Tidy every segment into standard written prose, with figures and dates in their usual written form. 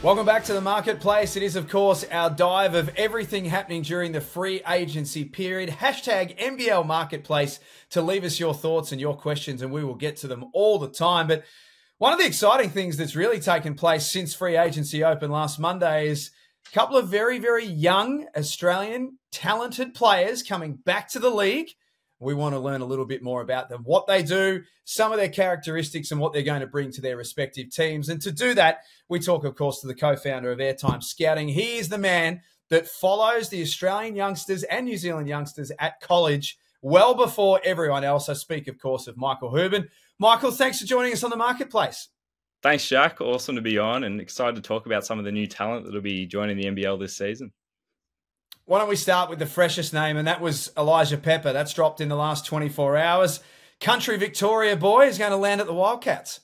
Welcome back to the Marketplace. It is, of course, our dive of everything happening during the free agency period. Hashtag NBL Marketplace to leave us your thoughts and your questions, and we will get to them all the time. But one of the exciting things that's really taken place since free agency opened last Monday is a couple of very, very young Australian talented players coming back to the league. We want to learn a little bit more about them, what they do, some of their characteristics, and what they're going to bring to their respective teams. And to do that, we talk, of course, to the co-founder of Airtime Scouting. He is the man that follows the Australian youngsters and New Zealand youngsters at college well before everyone else. I speak, of course, of Michael Houben. Michael, thanks for joining us on the Marketplace. Thanks, Jack. Awesome to be on and excited to talk about some of the new talent that will be joining the NBL this season. Why don't we start with the freshest name, and that was Keli Leaupepe. That's dropped in the last 24 hours. Country Victoria boy is going to land at the Wildcats.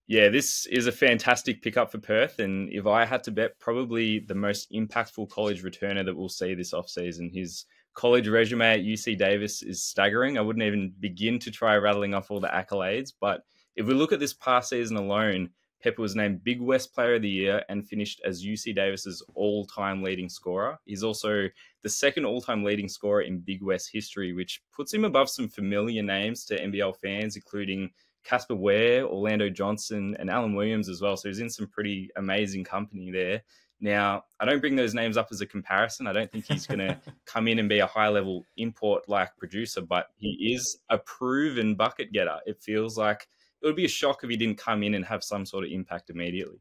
Yeah, this is a fantastic pickup for Perth, and if I had to bet, probably the most impactful college returner that we'll see this offseason. His college resume at UC Davis is staggering. I wouldn't even begin to try rattling off all the accolades, but if we look at this past season alone, Pepper was named Big West Player of the Year and finished as UC Davis's all-time leading scorer. He's also the second all-time leading scorer in Big West history, which puts him above some familiar names to NBL fans, including Casper Ware, Orlando Johnson, and Alan Williams as well. So he's in some pretty amazing company there. Now, I don't bring those names up as a comparison. I don't think he's going to come in and be a high-level import-like producer, but he is a proven bucket getter. It feels like it would be a shock if he didn't come in and have some sort of impact immediately.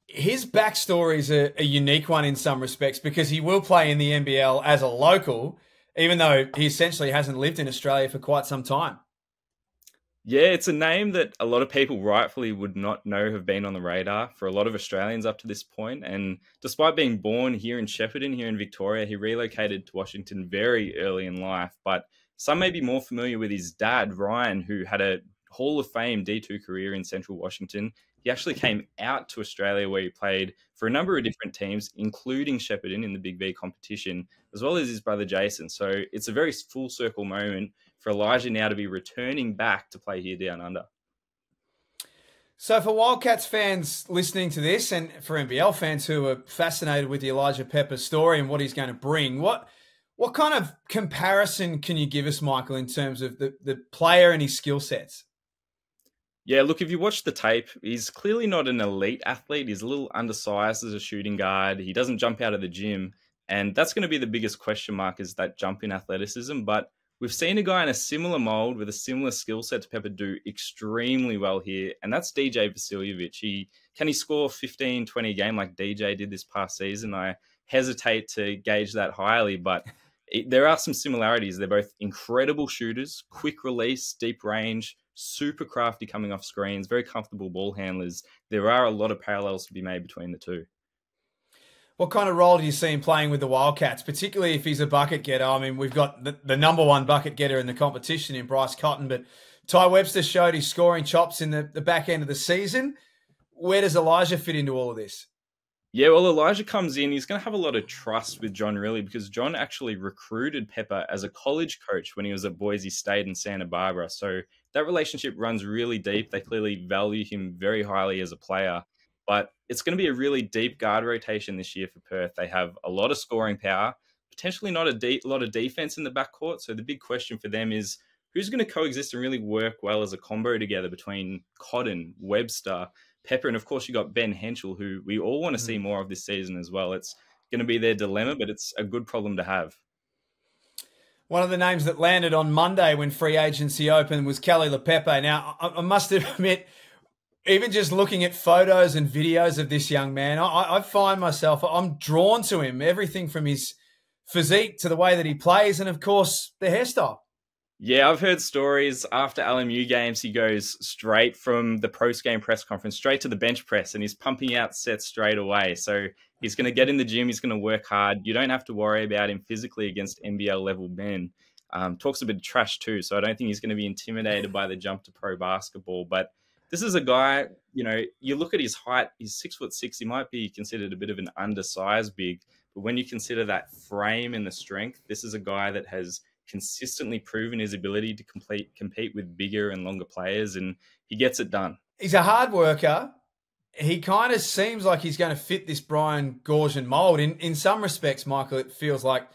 His backstory is a unique one in some respects because he will play in the NBL as a local, even though he essentially hasn't lived in Australia for quite some time. Yeah, it's a name that a lot of people rightfully would not know have been on the radar for a lot of Australians up to this point. And despite being born here in Shepparton, here in Victoria, he relocated to Washington very early in life. But some may be more familiar with his dad, Ryan, who had a Hall of Fame D2 career in Central Washington. He actually came out to Australia where he played for a number of different teams, including Shepparton in the Big V competition, as well as his brother Jason. So it's a very full circle moment for Elijah now to be returning back to play here down under. So for Wildcats fans listening to this and for NBL fans who are fascinated with the Keli Leaupepe story and what he's going to bring, what kind of comparison can you give us, Michael, in terms of the player and his skill sets? Yeah, look, if you watch the tape, he's clearly not an elite athlete. He's a little undersized as a shooting guard. He doesn't jump out of the gym. And that's going to be the biggest question mark, is that jump in athleticism. But we've seen a guy in a similar mold with a similar skill set to Pepper do extremely well here. And that's DJ Vasiljevic. Can he score 15, 20 a game like DJ did this past season? I hesitate to gauge that highly, but there are some similarities. They're both incredible shooters, quick release, deep range, super crafty coming off screens, very comfortable ball handlers. There are a lot of parallels to be made between the two. What kind of role do you see him playing with the Wildcats, particularly if he's a bucket getter? I mean, we've got the number one bucket getter in the competition in Bryce Cotton, but Ty Webster showed his scoring chops in the back end of the season. Where does Elijah fit into all of this? Yeah, well, Elijah comes in. He's going to have a lot of trust with John, really, because John actually recruited Pepper as a college coach when he was at Boise State and Santa Barbara. So that relationship runs really deep. They clearly value him very highly as a player. But it's going to be a really deep guard rotation this year for Perth. They have a lot of scoring power, potentially not a lot of defense in the backcourt. So the big question for them is who's going to coexist and really work well as a combo together between Cotton, Webster, Pepper, and of course you got Ben Henschel, who we all want to see more of this season as well. It's going to be their dilemma, but it's a good problem to have. One of the names that landed on Monday when free agency opened was Keli Leaupepe. Now, I must admit, even just looking at photos and videos of this young man, I find myself, I'm drawn to him. Everything from his physique to the way that he plays and, of course, the hairstyle. Yeah, I've heard stories after LMU games, he goes straight from the post-game press conference, straight to the bench press, and he's pumping out sets straight away. So he's going to get in the gym, he's going to work hard. You don't have to worry about him physically against NBL-level men. Talks a bit of trash too, so I don't think he's going to be intimidated by the jump to pro basketball. But this is a guy, you look at his height, he's 6'6". He might be considered a bit of an undersized big, but when you consider that frame and the strength, this is a guy that has consistently proven his ability to compete with bigger and longer players, and he gets it done. He's a hard worker. he kind of seems like he's going to fit this Brian Goorjian mold. In some respects, Michael, it feels like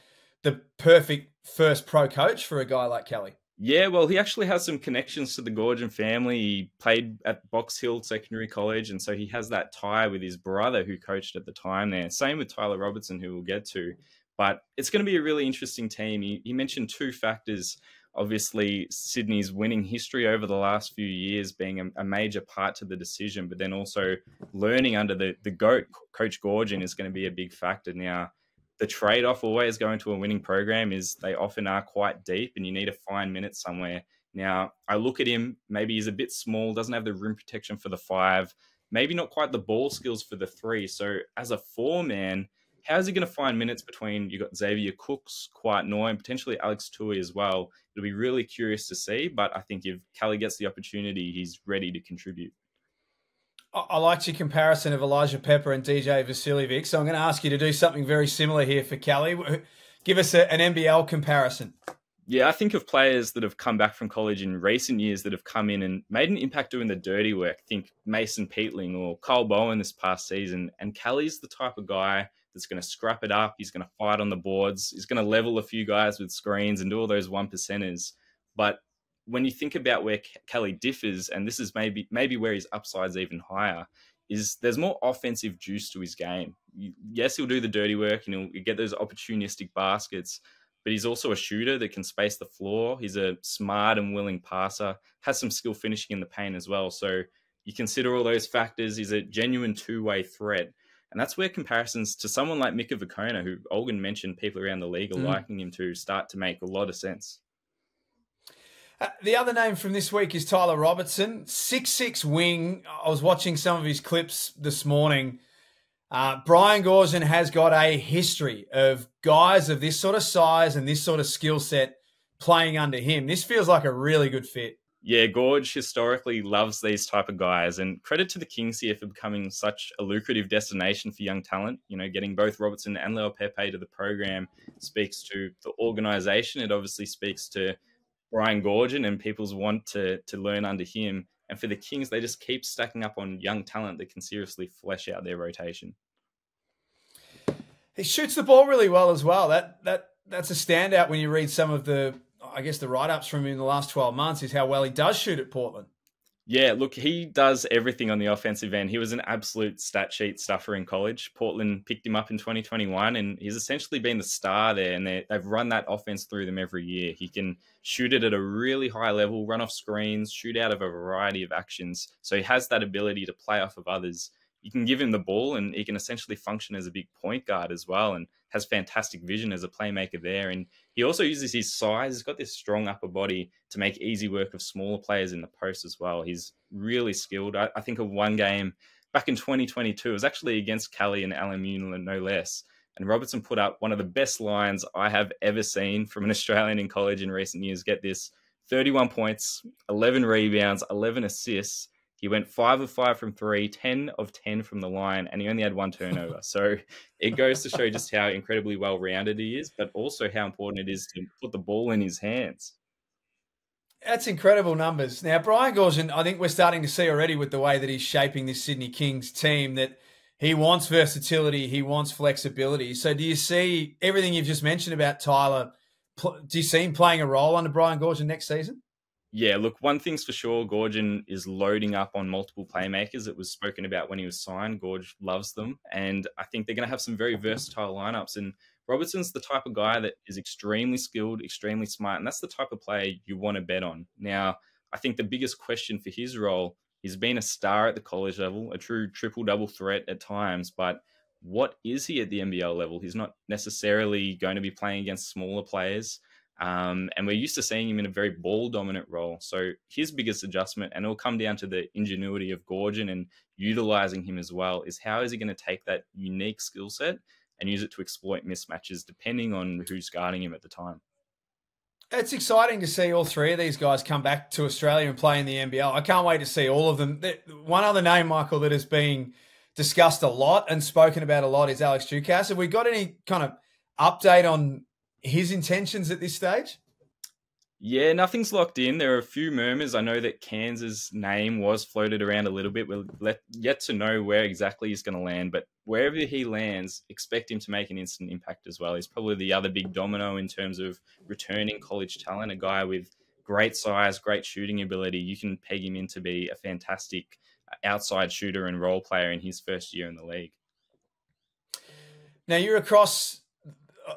the perfect first pro coach for a guy like Keli. Yeah, well, he actually has some connections to the Goorjian family. He played at Box Hill Secondary College, and so he has that tie with his brother who coached at the time there. Same with Tyler Robertson, who we'll get to. But it's going to be a really interesting team. He mentioned two factors. Obviously, Sydney's winning history over the last few years being a major part to the decision, but then also learning under the GOAT, Coach Goorjian, is going to be a big factor. Now, the trade-off always going to a winning program is they often are quite deep and you need to find minutes somewhere. Now, I look at him, maybe he's a bit small, doesn't have the rim protection for the 5, maybe not quite the ball skills for the 3. So as a 4-man, how's he going to find minutes between, you've got Xavier Cooks, Kwart Noy, and potentially Alex Tui as well? It'll be really curious to see, but I think if Keli gets the opportunity, he's ready to contribute. I liked your comparison of Elijah Pepper and DJ Vasiljevic, so I'm going to ask you to do something very similar here for Keli. Give us an NBL comparison. Yeah, I think of players that have come back from college in recent years that have come in and made an impact doing the dirty work. Think Mason Peatling or Cole Bowen this past season. And Keli's the type of guy that's going to scrap it up. He's going to fight on the boards. He's going to level a few guys with screens and do all those 1%ers. But when you think about where Keli differs, and this is maybe where his upside's even higher, is there's more offensive juice to his game. Yes, he'll do the dirty work and he'll get those opportunistic baskets, but he's also a shooter that can space the floor. He's a smart and willing passer, has some skill finishing in the paint as well. So you consider all those factors, he's a genuine two-way threat. And that's where comparisons to someone like Mika Vukona, who Olgun mentioned people around the league are liking him to, start to make a lot of sense. The other name from this week is Tyler Robertson, 6'6" wing. I was watching some of his clips this morning. Brian Goorjian has got a history of guys of this sort of size and this sort of skill set playing under him. This feels like a really good fit. Yeah, Gorge historically loves these type of guys, and credit to the Kings here for becoming such a lucrative destination for young talent. You know, getting both Robertson and Leaupepe to the program speaks to the organization. It obviously speaks to Brian Goorjian and people's want to learn under him. And for the Kings, they just keep stacking up on young talent that can seriously flesh out their rotation. He shoots the ball really well as well. That's a standout when you read some of the write-ups from him in the last 12 months is how well he does shoot at Portland. Yeah, look, he does everything on the offensive end. He was an absolute stat sheet stuffer in college. Portland picked him up in 2021, and he's essentially been the star there, and they've run that offense through them every year. He can shoot it at a really high level, run off screens, shoot out of a variety of actions. So he has that ability to play off of others. You can give him the ball, and he can essentially function as a big point guard as well, and has fantastic vision as a playmaker there. And he also uses his size. He's got this strong upper body to make easy work of smaller players in the post as well. He's really skilled. I think of one game back in 2022. It was actually against Keli and LMU, no less. And Robertson put up one of the best lines I have ever seen from an Australian in college in recent years. Get this, 31 points, 11 rebounds, 11 assists. He went 5 of 5 from 3, 10 of 10 from the line, and he only had 1 turnover. So it goes to show just how incredibly well-rounded he is, but also how important it is to put the ball in his hands. That's incredible numbers. Now, Brian Goorjian, I think we're starting to see already with the way that he's shaping this Sydney Kings team that he wants versatility, he wants flexibility. So do you see everything you've just mentioned about Tyler, do you see him playing a role under Brian Goorjian next season? Yeah, look, one thing's for sure, Goorjian is loading up on multiple playmakers. It was spoken about when he was signed. Gorge loves them. And I think they're going to have some very versatile lineups. And Robertson's the type of guy that is extremely skilled, extremely smart. And that's the type of player you want to bet on. Now, I think the biggest question for his role, he's been a star at the college level, a true triple-double threat at times. But what is he at the NBL level? He's not necessarily going to be playing against smaller players. And we're used to seeing him in a very ball-dominant role. So his biggest adjustment, and it'll come down to the ingenuity of Goorjian and utilizing him as well, is how is he going to take that unique skill set and use it to exploit mismatches depending on who's guarding him at the time. It's exciting to see all three of these guys come back to Australia and play in the NBL. I can't wait to see all of them. One other name, Michael, that has been discussed a lot and spoken about a lot is Alex Ducas. Have we got any kind of update on his intentions at this stage? Yeah, nothing's locked in. There are a few murmurs. I know that Kansas' name was floated around a little bit. We're yet to know where exactly he's going to land, but wherever he lands, expect him to make an instant impact as well. He's probably the other big domino in terms of returning college talent, a guy with great size, great shooting ability. You can peg him in to be a fantastic outside shooter and role player in his first year in the league. Now, you're across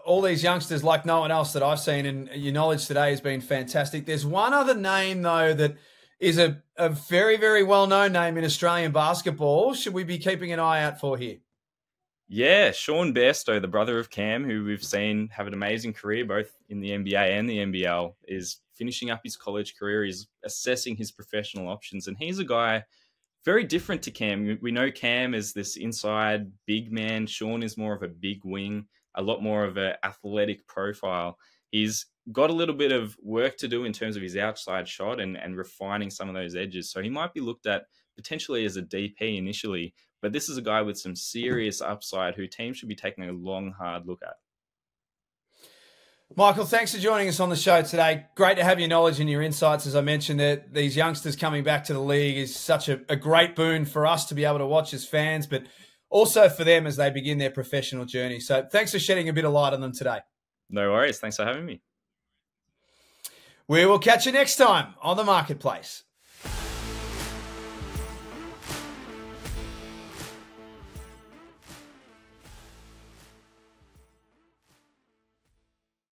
all these youngsters like no one else that I've seen, and your knowledge today has been fantastic. There's one other name, though, that is a very, very well-known name in Australian basketball. Should we be keeping an eye out for here? Yeah, Sean Bairstow, the brother of Cam, who we've seen have an amazing career both in the NBA and the NBL, is finishing up his college career. He's assessing his professional options, and he's a guy very different to Cam. We know Cam is this inside big man. Sean is more of a big wing, a lot more of an athletic profile. He's got a little bit of work to do in terms of his outside shot and refining some of those edges. So he might be looked at potentially as a DP initially, but this is a guy with some serious upside who teams should be taking a long, hard look at. Michael, thanks for joining us on the show today. Great to have your knowledge and your insights. As I mentioned, that these youngsters coming back to the league is such a great boon for us to be able to watch as fans, but also for them as they begin their professional journey. So thanks for shedding a bit of light on them today. No worries. Thanks for having me. We will catch you next time on The Marketplace.